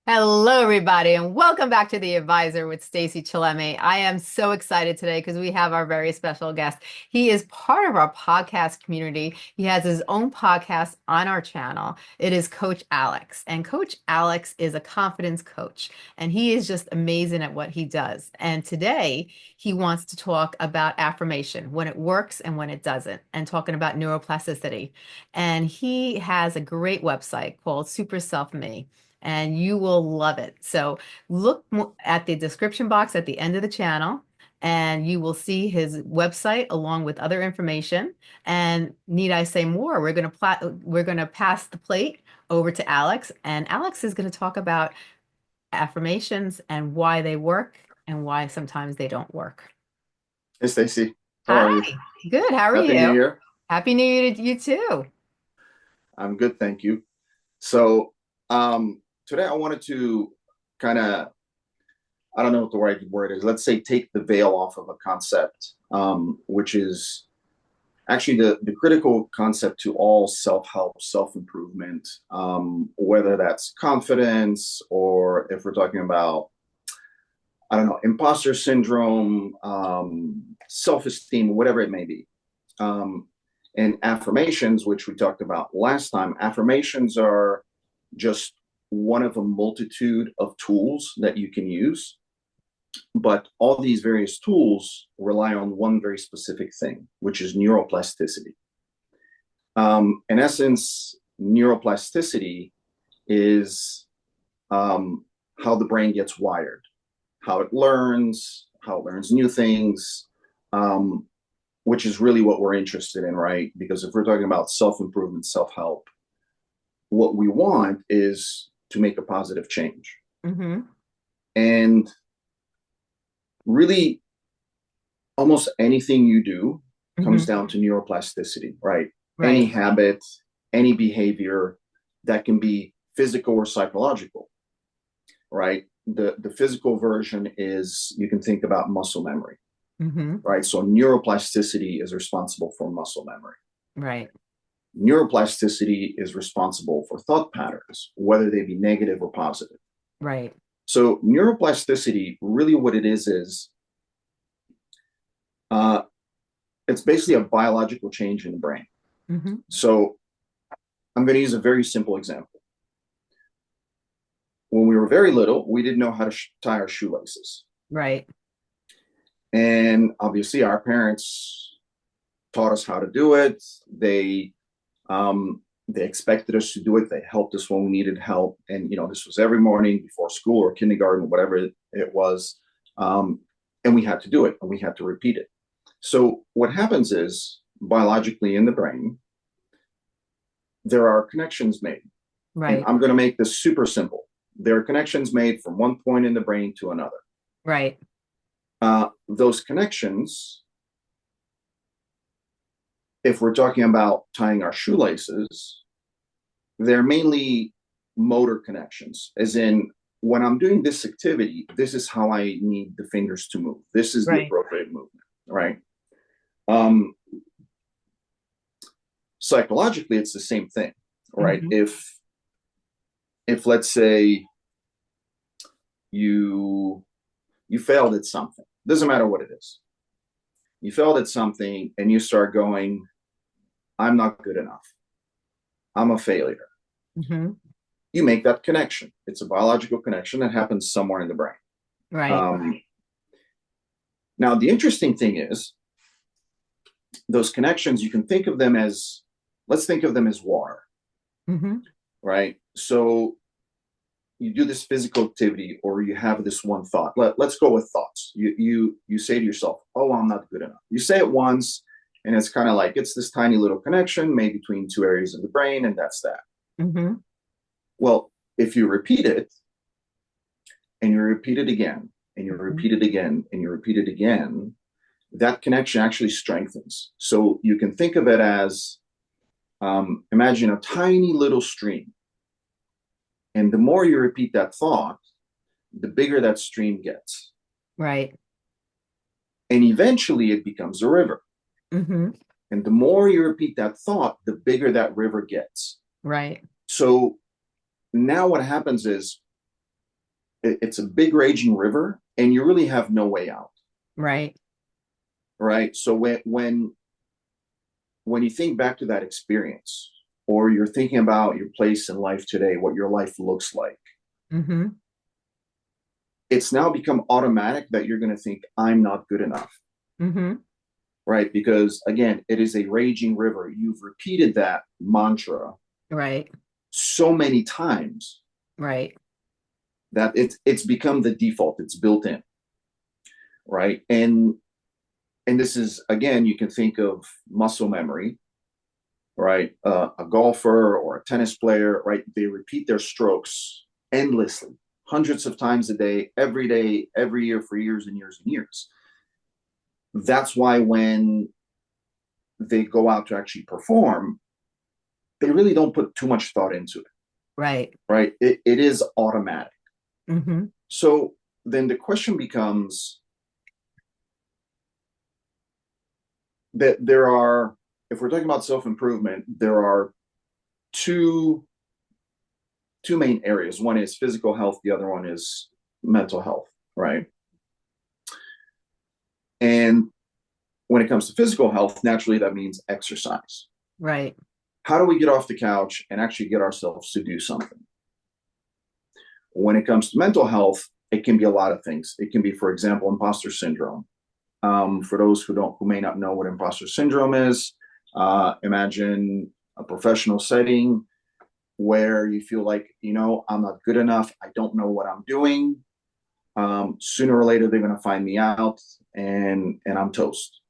Hello, everybody, and welcome back to The Advisor with Stacey Chillemi. I am so excited today because we have our very special guest. He is part of our podcast community. He has his own podcast on our channel. It is Coach Alex, and Coach Alex is a confidence coach, and he is just amazing at what he does. And today, he wants to talk about affirmation, when it works and when it doesn't, and talking about neuroplasticity. And he has a great website called Super Self Me, and you will love it. So look at the description box at the end of the channel, and you will see his website along with other information. And need I say more? We're gonna pass the plate over to Alex, and Alex is going to talk about affirmations and why they work and why sometimes they don't work. Hey Stacy, how Hi, are you? good. How are Happy New you? Year. Happy New Year to you too. I'm good, thank you. So, today I wanted to kind of, I don't know what the right word is. Let's say take the veil off of a concept, which is actually the critical concept to all self-help, self-improvement, whether that's confidence or if we're talking about, I don't know, imposter syndrome, self-esteem, whatever it may be. Um, and affirmations, which we talked about last time, affirmations are just one of a multitude of tools that you can use. But all these various tools rely on one very specific thing, which is neuroplasticity. In essence, neuroplasticity is how the brain gets wired, how it learns new things, um, which is really what we're interested in, right? Because if we're talking about self improvement, self help, what we want is to make a positive change. Mm-hmm. And really, almost anything you do comes Mm-hmm. down to neuroplasticity, right? Any Right. habit, any behavior that can be physical or psychological, right? The physical version is you can think about muscle memory, Mm-hmm. right? So neuroplasticity is responsible for muscle memory. Right. Neuroplasticity is responsible for thought patterns, whether they be negative or positive. Right. So neuroplasticity, really what it is uh, it's basically a biological change in the brain. Mm-hmm. So I'm going to use a very simple example. When we were very little, we didn't know how to tie our shoelaces. Right. And obviously, our parents taught us how to do it. They expected us to do it. They helped us when we needed help. And, this was every morning before school or kindergarten, whatever it was. Um, and we had to do it and we had to repeat it. So, what happens is biologically in the brain, there are connections made. And Right. I'm going to make this super simple. There are connections made from one point in the brain to another. Right. Those connections, if we're talking about tying our shoelaces, they're mainly motor connections, as in when I'm doing this activity, this is how I need the fingers to move. This is the Right. appropriate movement, right? Um, Psychologically, it's the same thing, right? Hmm. If let's say you you failed at something, doesn't matter what it is. You failed at something and you start going, I'm not good enough. I'm a failure. Hmm. You make that connection. It's a biological connection that happens somewhere in the brain. Right. Um, Now, the interesting thing is those connections, you can think of them as, let's think of them as water, Hmm. right? So you do this physical activity or you have this one thought. Let's go with thoughts. You say to yourself, oh, I'm not good enough. You say it once and it's kind of like it's this tiny little connection made between two areas of the brain, and that's that. Hmm. Well, if you repeat it and you repeat it again and you Hmm. repeat it again and you repeat it again, that connection actually strengthens. So you can think of it as imagine a tiny little stream. And the more you repeat that thought, the bigger that stream gets. Right. And eventually it becomes a river. Hmm. And the more you repeat that thought, the bigger that river gets. Right. So now what happens is it's a big raging river, and you really have no way out. Right. Right. So when you think back to that experience, or you're thinking about your place in life today, what your life looks like, Mm-hmm. it's now become automatic that you're going to think, I'm not good enough. Mm-hmm. Right. Because again, it is a raging river. You've repeated that mantra Right. so many times Right. that it's become the default. It's built in. Right. And this is, again, you can think of muscle memory, right? A golfer or a tennis player, right? They repeat their strokes endlessly, hundreds of times a day, every year for years and years and years. That's why when they go out to actually perform, they really don't put too much thought into it, Right. right? It is automatic. Mm-hmm. So then the question becomes that there are, if we're talking about self-improvement, there are two main areas. One is physical health, the other one is mental health, right? And when it comes to physical health, naturally that means exercise. Right. How do we get off the couch and actually get ourselves to do something? When it comes to mental health, it can be a lot of things. It can be, for example, imposter syndrome. For those who may not know what imposter syndrome is, imagine a professional setting where you feel like, I'm not good enough. I don't know what I'm doing. Sooner or later, they're going to find me out, and I'm toast.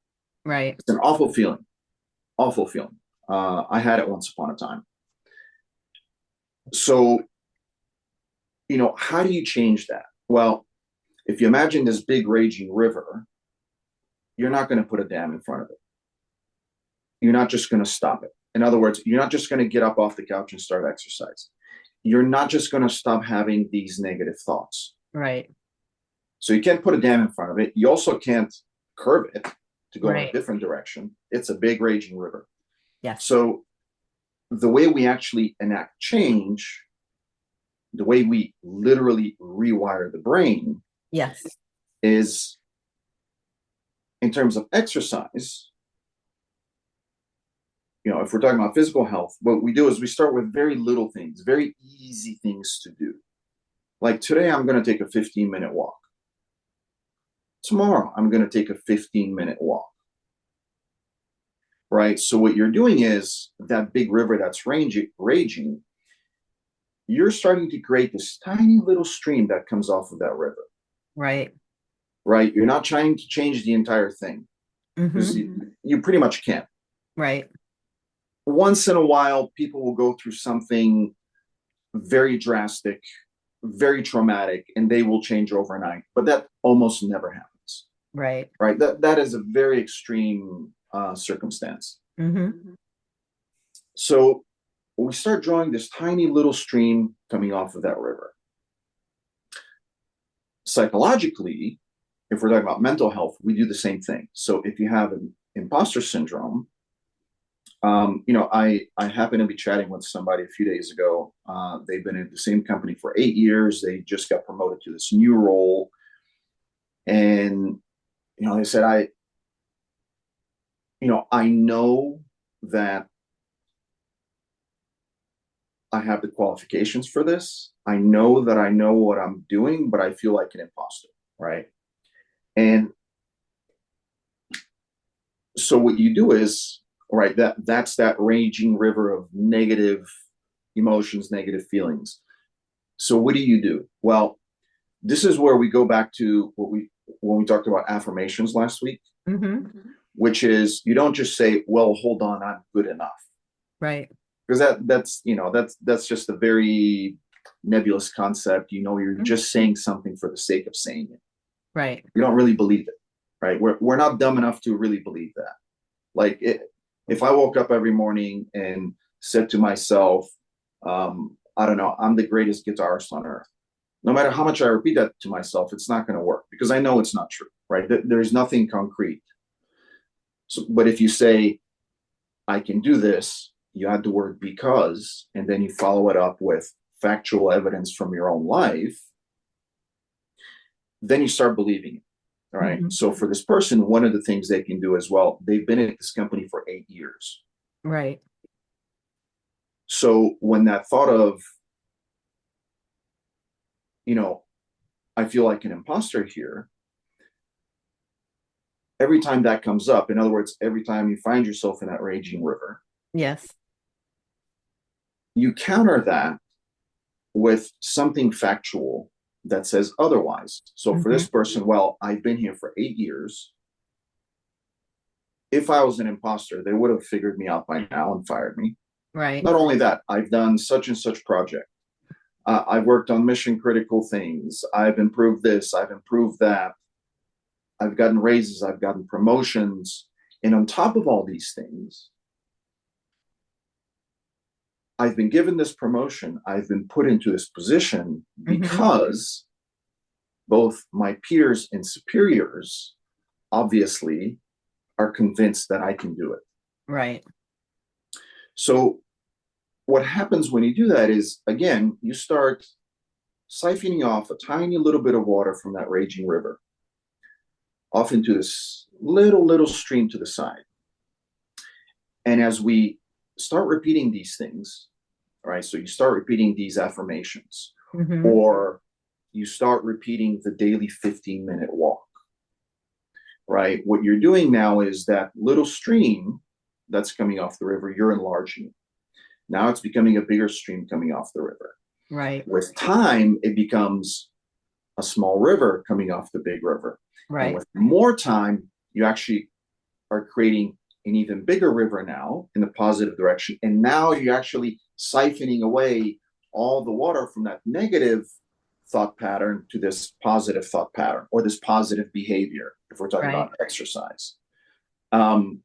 Right. It's an awful feeling. Awful feeling. I had it once upon a time. So, how do you change that? Well, if you imagine this big raging river, you're not going to put a dam in front of it. You're not just going to stop it. In other words, you're not just going to get up off the couch and start exercise. You're not just going to stop having these negative thoughts. Right. So you can't put a dam in front of it. You also can't curb it to go in a Right. different direction. It's a big raging river. Yes. So the way we actually enact change, the way we literally rewire the brain, Yes. is in terms of exercise. If we're talking about physical health, what we do is we start with very little things, very easy things to do. Like today, I'm going to take a 15-minute walk. Tomorrow, I'm going to take a 15-minute walk. Right? So what you're doing is that big river that's raging, you're starting to create this tiny little stream that comes off of that river. Right. Right? You're not trying to change the entire thing because Mm-hmm. you pretty much can't. Right. Once in a while, people will go through something very drastic, very traumatic, and they will change overnight. But that almost never happens. Right. Right? That is a very extreme circumstance. Mm-hmm. So we start drawing this tiny little stream coming off of that river. Psychologically, if we're talking about mental health, we do the same thing. So if you have an imposter syndrome, I happened to be chatting with somebody a few days ago. They've been in the same company for 8 years. They just got promoted to this new role. And, they said, I know that I have the qualifications for this. I know that I know what I'm doing, but I feel like an imposter, right? And so what you do is, right, that's that raging river of negative emotions, negative feelings. So what do? Well, this is where we go back to when we talked about affirmations last week, Mm-hmm. which is you don't just say, well, hold on, I'm good enough. Right. Because that's just a very nebulous concept. You're just saying something for the sake of saying it. Right. You don't really believe it, right? We're not dumb enough to really believe that. Like if I woke up every morning and said to myself, I don't know, I'm the greatest guitarist on earth. No matter how much I repeat that to myself, it's not going to work because I know it's not true, right? There's nothing concrete. So, but if you say, I can do this, you add the word because, and then you follow it up with factual evidence from your own life, then you start believing it. All right. Hmm. So for this person, one of the things they can do as well, they've been at this company for 8 years. Right. So when that thought of, you know, I feel like an imposter here, every time that comes up, in other words, every time you find yourself in that raging river, Yes. you counter that with something factual that says otherwise. So for Hmm. this person, well, I've been here for 8 years. If I was an imposter, they would have figured me out by now and fired me. Right. Not only that, I've done such and such project. I've worked on mission critical things. I've improved this. I've improved that. I've gotten raises. I've gotten promotions. And on top of all these things, I've been given this promotion. I've been put into this position Hmm. because both my peers and superiors obviously are convinced that I can do it. Right. So, what happens when you do that is, again, you start siphoning off a tiny little bit of water from that raging river off into this little stream to the side. And as we start repeating these things, right? So you start repeating these affirmations, Hmm. or you start repeating the daily 15-minute walk, right? What you're doing now is that little stream that's coming off the river, you're enlarging it. Now it's becoming a bigger stream coming off the river. Right. With time, it becomes a small river coming off the big river. And Right. with more time, you actually are creating an even bigger river now in the positive direction. And now you're actually siphoning away all the water from that negative thought pattern to this positive thought pattern or this positive behavior, if we're talking Right. about exercise. Um,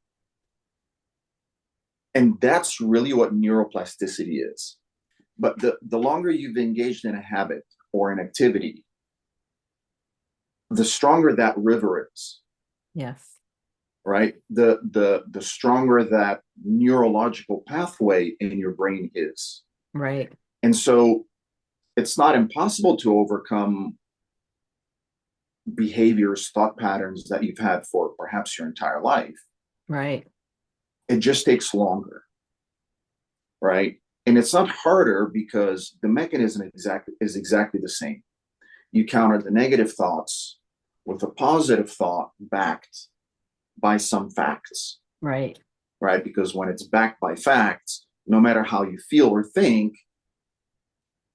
and that's really what neuroplasticity is. But the longer you've engaged in a habit or an activity, the stronger that river is, Yes. right? The stronger that neurological pathway in your brain is. Right. And so it's not impossible to overcome behaviors, thought patterns that you've had for perhaps your entire life. Right. It just takes longer, right? And it's not harder because the mechanism is exactly the same. You counter the negative thoughts with a positive thought backed by some facts, Right. right? Because when it's backed by facts, no matter how you feel or think,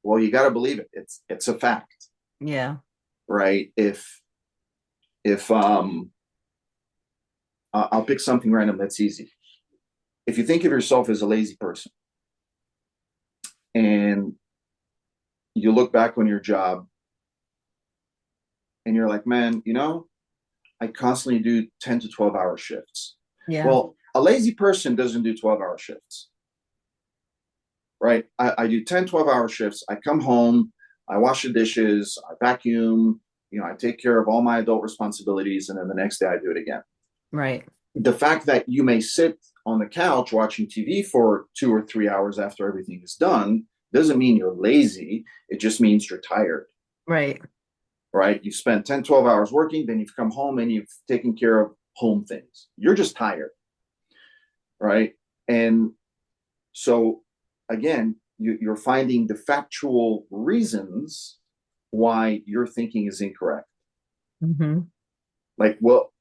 well, you got to believe it. It's a fact, Yeah. right? If I'll pick something random that's easy. If you think of yourself as a lazy person and you look back on your job and you're like, man, I constantly do 10 to 12-hour shifts. Yeah. Well, a lazy person doesn't do 12-hour shifts, right? I do 10, 12-hour shifts. I come home, I wash the dishes, I vacuum, I take care of all my adult responsibilities, and then the next day I do it again. Right. The fact that you may sit on the couch watching TV for 2 or 3 hours after everything is done doesn't mean you're lazy. It just means you're tired, Right. right? You've spent 10, 12 hours working, then you've come home and you've taken care of home things. You're just tired, right? And so, again, you're finding the factual reasons why your thinking is incorrect. Hmm. Like, well,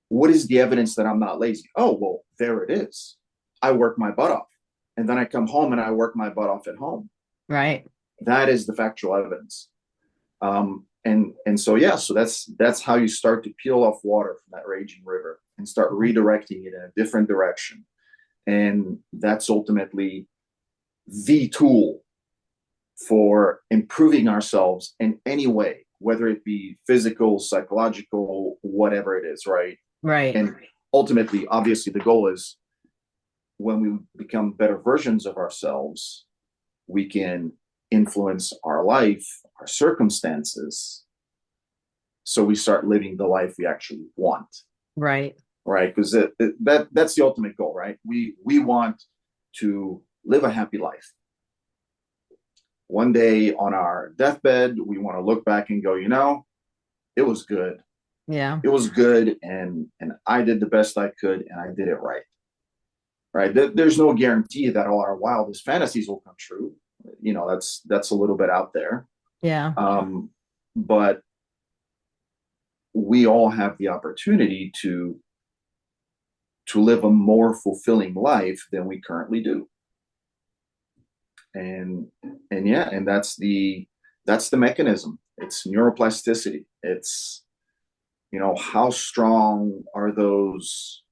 what is the evidence that I'm not lazy? Oh, well, there it is. I work my butt off. And then I come home and I work my butt off at home. Right. That is the factual evidence. And so yeah, so that's how you start to peel off water from that raging river and start redirecting it in a different direction. And that's ultimately the tool for improving ourselves in any way, whether it be physical, psychological, whatever it is, right? Right. And ultimately, obviously, the goal is when we become better versions of ourselves, we can influence our life, our circumstances. So we start living the life we actually want, Right. right? Because that's the ultimate goal, right? We want to live a happy life. One day on our deathbed, we want to look back and go, it was good. Yeah. It was good, and I did the best I could, and I did it right. Right. There's no guarantee that all our wildest fantasies will come true. That's a little bit out there. Yeah. Um, but we all have the opportunity to live a more fulfilling life than we currently do. And yeah, and that's the mechanism. It's neuroplasticity. It's, how strong are those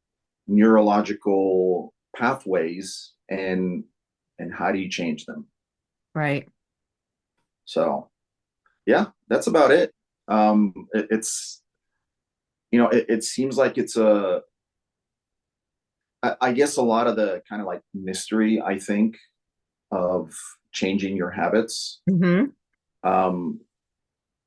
neurological pathways, and how do you change them? Right. So yeah, that's about it. It's, it seems like it's I guess a lot of the kind of like mystery, I think, of changing your habits, Hmm. um,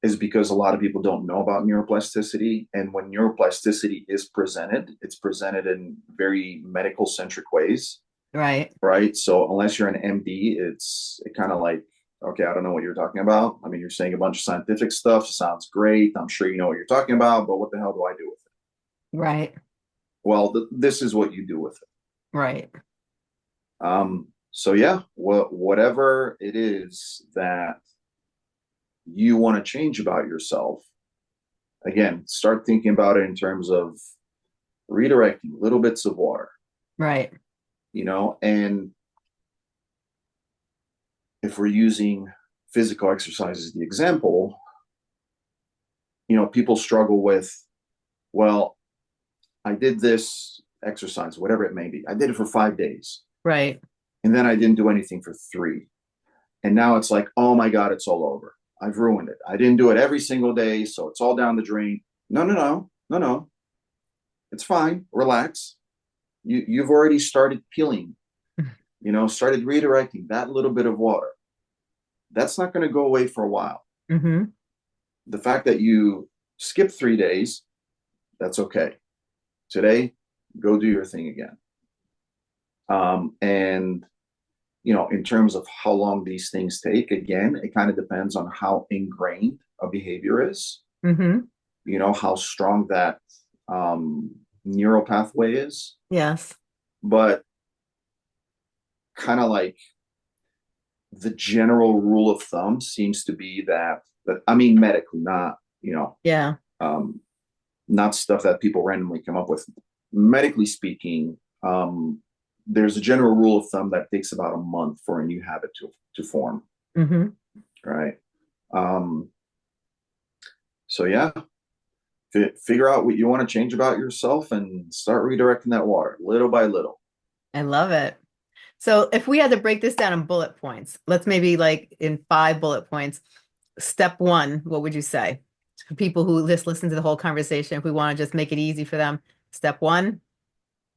is because a lot of people don't know about neuroplasticity. And when neuroplasticity is presented, it's presented in very medical centric ways, Right. right? So unless you're an MD, it kind of like, okay, I don't know what you're talking about. I mean, you're saying a bunch of scientific stuff. Sounds great. I'm sure you know what you're talking about, but what the hell do I do with it? Right. Well, this is what you do with it. Right. So yeah, whatever it is that you want to change about yourself, again, start thinking about it in terms of redirecting little bits of water, Right. and if we're using physical exercise as the example, people struggle with, well, I did this exercise, whatever it may be. I did it for 5 days, Right. and then I didn't do anything for 3. And now it's like, oh my God, it's all over. I've ruined it. I didn't do it every single day, so it's all down the drain. No, no, no, no, no. It's fine. Relax. You've already started peeling, started redirecting that little bit of water. That's not going to go away for a while. Hmm. The fact that you skip 3 days, that's okay. Today, go do your thing again. And in terms of how long these things take, again, it kind of depends on how ingrained a behavior is, Hmm. how strong that um, neural pathway is. Yes. But kind of like the general rule of thumb seems to be that I mean, medically, not, Yeah. um, not stuff that people randomly come up with. Medically speaking, there's a general rule of thumb that takes about a month for a new habit to form, Hmm. right? Um, so yeah, figure out what you want to change about yourself and start redirecting that water little by little. I love it. So if we had to break this down in bullet points, let's maybe like in 5 bullet points. Step one, what would you say? For people who just listen to the whole conversation, if we want to just make it easy for them. Step one.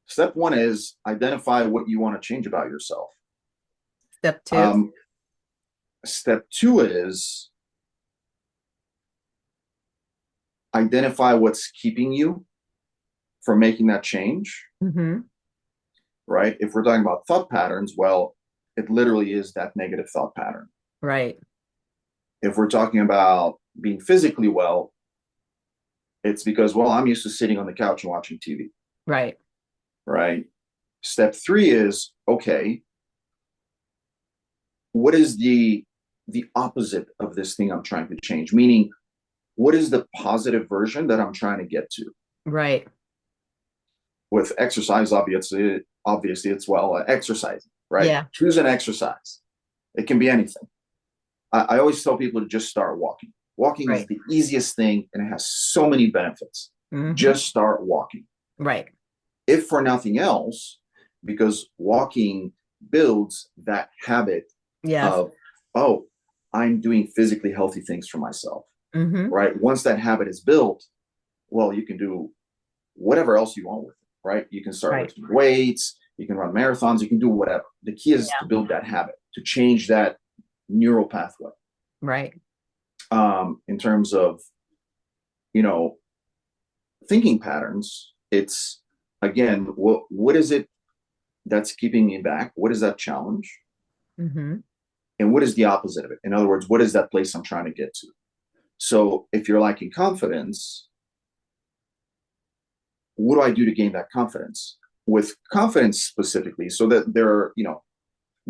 Step one is identify what you want to change about yourself. Step two. Um, Step two is identify what's keeping you from making that change, Hmm. right? If we're talking about thought patterns, well, it literally is that negative thought pattern. Right. If we're talking about being physically well, it's because, well, I'm used to sitting on the couch and watching TV, Right. right? Step three is, okay, what is the opposite of this thing I'm trying to change? Meaning, what is the positive version that I'm trying to get to? Right. With exercise, obviously it's, well, exercising, right? Yeah. Choose an exercise. It can be anything. I always tell people to just start walking. Walking is Right. the easiest thing, and it has so many benefits. Hmm. Just start walking. Right. If for nothing else, because walking builds that habit Yes. of, oh, I'm doing physically healthy things for myself, Hmm. right? Once that habit is built, well, you can do whatever else you want with it, right? You can start Right. lifting weights, you can run marathons, you can do whatever. The key is to Yeah. build that habit, to change that neural pathway. Right. In terms of, you know, thinking patterns, it's, again, what is it that's keeping me back? What is that challenge? Hmm. And what is the opposite of it? In other words, what is that place I'm trying to get to? So if you're lacking confidence, what do I do to gain that confidence? With confidence specifically, so that there are,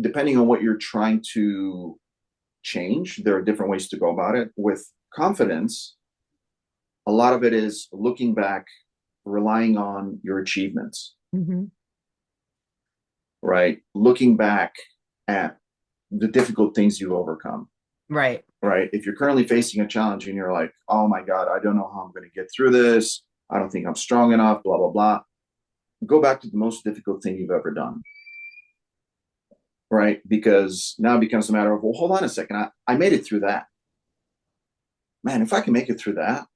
depending on what you're trying to change, there are different ways to go about it. With confidence, a lot of it is looking back, relying on your achievements, Mm-hmm. right? Looking back at the difficult things you've overcome, Right. right? If you're currently facing a challenge and you're like, oh my God, I don't know how I'm going to get through this. I don't think I'm strong enough, blah, blah, blah. Go back to the most difficult thing you've ever done, right? Because now it becomes a matter of, well, hold on a second. I made it through that. Man, if I can make it through that,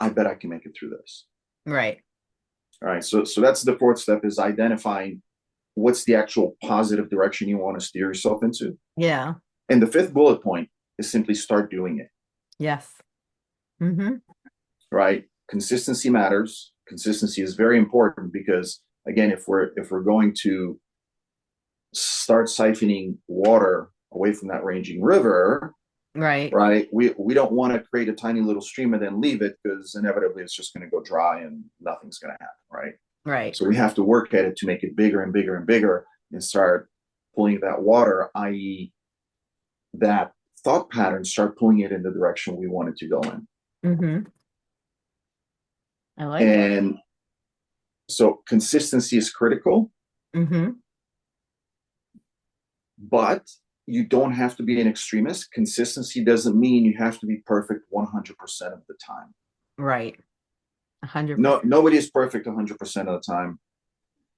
I bet I can make it through this. Right. All right. So that's the fourth step, is identifying what's the actual positive direction you want to steer yourself into. Yeah. And the fifth bullet point is simply start doing it. Yes. Mm-hmm. Right. Consistency matters. Consistency is very important because, again, if we're going to start siphoning water away from that raging river, Right. right, we don't want to create a tiny little stream and then leave it, because inevitably it's just going to go dry and nothing's going to happen, right? Right. So we have to work at it to make it bigger and bigger and bigger, and start pulling that water, i.e., that thought pattern, start pulling it in the direction we want it to go in. Mm-hmm. I like it. And so consistency is critical, Mm-hmm. but you don't have to be an extremist. Consistency doesn't mean you have to be perfect 100% of the time. Right. No, 100%. nobody is perfect 100% of the time.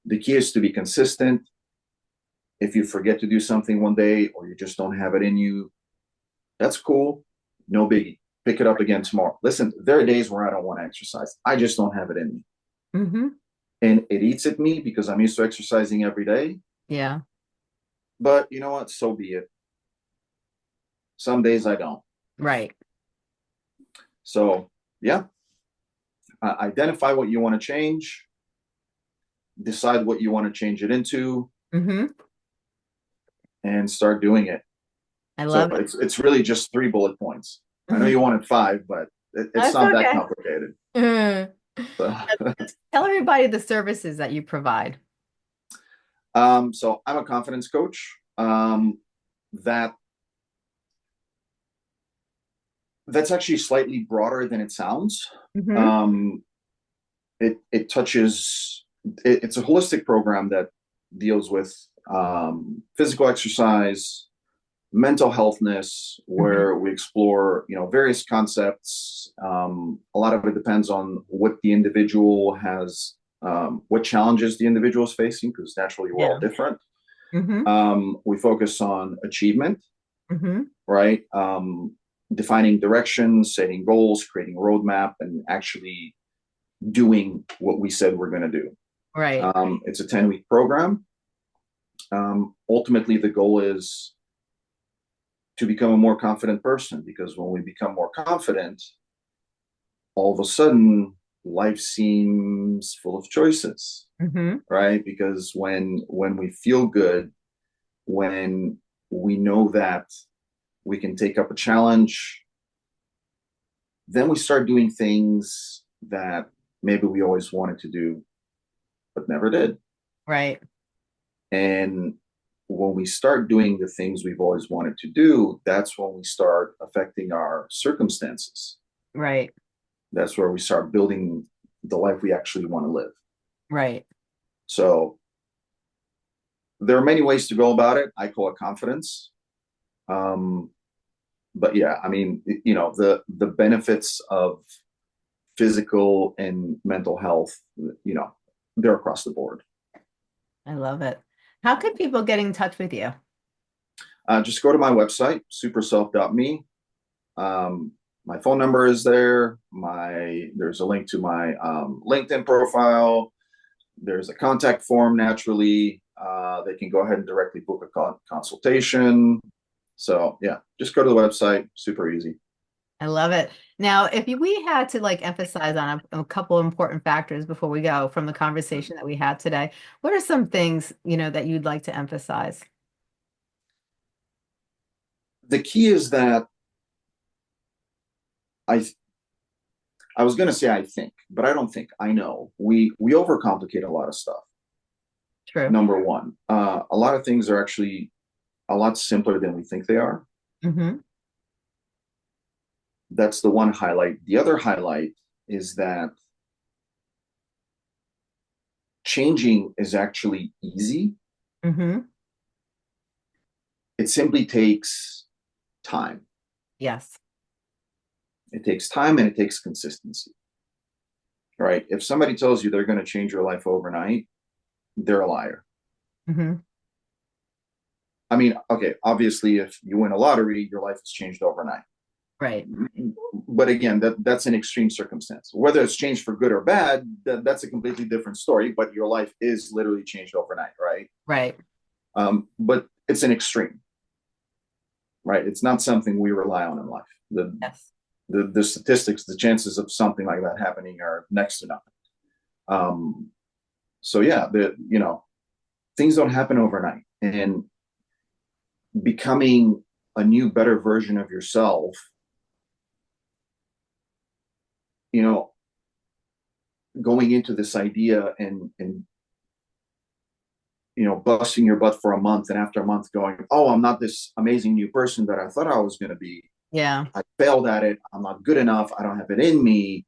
The key is to be consistent. If you forget to do something one day, or you just don't have it in you, that's cool. No biggie. Pick it up again tomorrow. Listen, there are days where I don't want to exercise. I just don't have it in me. Mm-hmm. And it eats at me because I'm used to exercising every day. Yeah. But you know what? So be it. Some days I don't. Right. So, yeah, identify what you want to change, decide what you want to change it into, Mm-hmm. and start doing it. I So love it. it's really just 3 bullet points. I know Mhm. you wanted 5, but it's That's not that okay. complicated. Mhm. So, Tell everybody the services that you provide. so I'm a confidence coach. That that's actually slightly broader than it sounds. Mm-hmm. Um, it touches. It's a holistic program that deals with physical exercise, mental healthness, Mm-hmm. where we explore, various concepts. A lot of it depends on what the individual has, what challenges the individual is facing, because naturally we're all Yeah. different. Mm-hmm. We focus on achievement, Mm-hmm. right? Defining direction, setting goals, creating a roadmap, and actually doing what we said we're going to do. Right. It's a 10-week program. Ultimately, the goal is to become a more confident person, because when we become more confident, all of a sudden life seems full of choices, Mm-hmm. right? Because when we feel good, when we know that we can take up a challenge, then we start doing things that maybe we always wanted to do but never did. Right. And when we start doing the things we've always wanted to do, that's when we start affecting our circumstances. Right. That's where we start building the life we actually want to live. Right. So there are many ways to go about it. I call it confidence. Um, but yeah, I mean, the benefits of physical and mental health, they're across the board. I love it. How can people get in touch with you? Just go to my website, superself.me. My phone number is there. There's a link to my LinkedIn profile. There's a contact form naturally. They can go ahead and directly book a consultation. So yeah, just go to the website. Super easy. I love it. Now, if we had to emphasize on a couple important factors before we go from the conversation that we had today, what are some things, that you'd like to emphasize? The key is that I I was gonna say I think, but I don't think. I know. We overcomplicate a lot of stuff. True. Number one, a lot of things are actually a lot simpler than we think they are. Hmm. That's the one highlight. The other highlight is that changing is actually easy. Hmm. It simply takes time. Yes. It takes time and it takes consistency. Right? If somebody tells you they're going to change your life overnight, they're a liar. Hmm. I mean, okay, obviously, if you win a lottery, your life has changed overnight. Right. But again, that's an extreme circumstance. Whether it's changed for good or bad, that's a completely different story. But your life is literally changed overnight, right? Right. But it's an extreme, right? It's not something we rely on in life. Yes. The statistics, the chances of something like that happening are next to nothing. Um, so yeah, things don't happen overnight, and becoming a new, better version of yourself, you know, going into this idea and busting your butt for a month, and after a month going, oh, I'm not this amazing new person that I thought I was going to be. Yeah. I failed at it. I'm not good enough. I don't have it in me.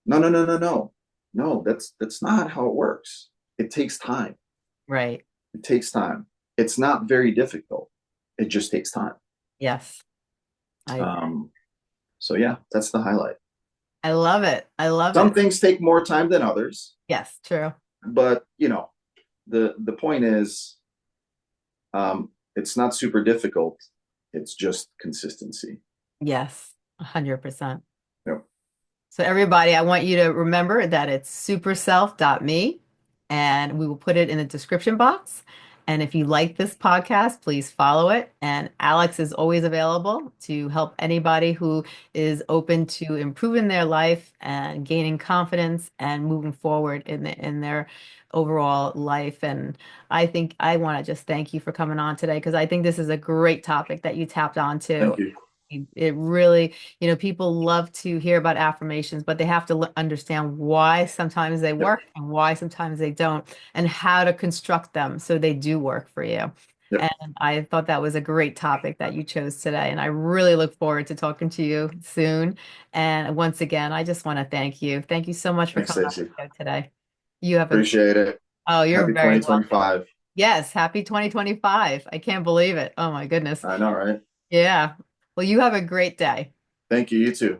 No, no, no, no, no. No, that's not how it works. It takes time. Right. It takes time. It's not very difficult. It just takes time. Yes. I agree. Um, so yeah, that's the highlight. I love it. I love Some it. things take more time than others, Yes, true. but the point is, it's not super difficult. It's just consistency. Yes, 100%. Yep. So everybody, I want you to remember that it's superself.me, and we will put it in the description box. And if you like this podcast, please follow it. And Alex is always available to help anybody who is open to improving their life and gaining confidence and moving forward in their overall life. And I think I want to just thank you for coming on today because I think this is a great topic that you tapped onto. Thank you. It really, people love to hear about affirmations, but they have to understand why sometimes they Yep. work and why sometimes they don't, and how to construct them so they do work for you. Yep. And I thought that was a great topic that you chose today. And I really look forward to talking to you soon. And once again, I just want to thank you. Thank you so much for Thanks, coming on Stacey. the show today. You have a, Appreciate it. oh, you're Happy very welcome. 2025. Yes, happy 2025. I can't believe it. Oh my goodness. I know, right? Yeah. Well, you have a great day. Thank you. You too.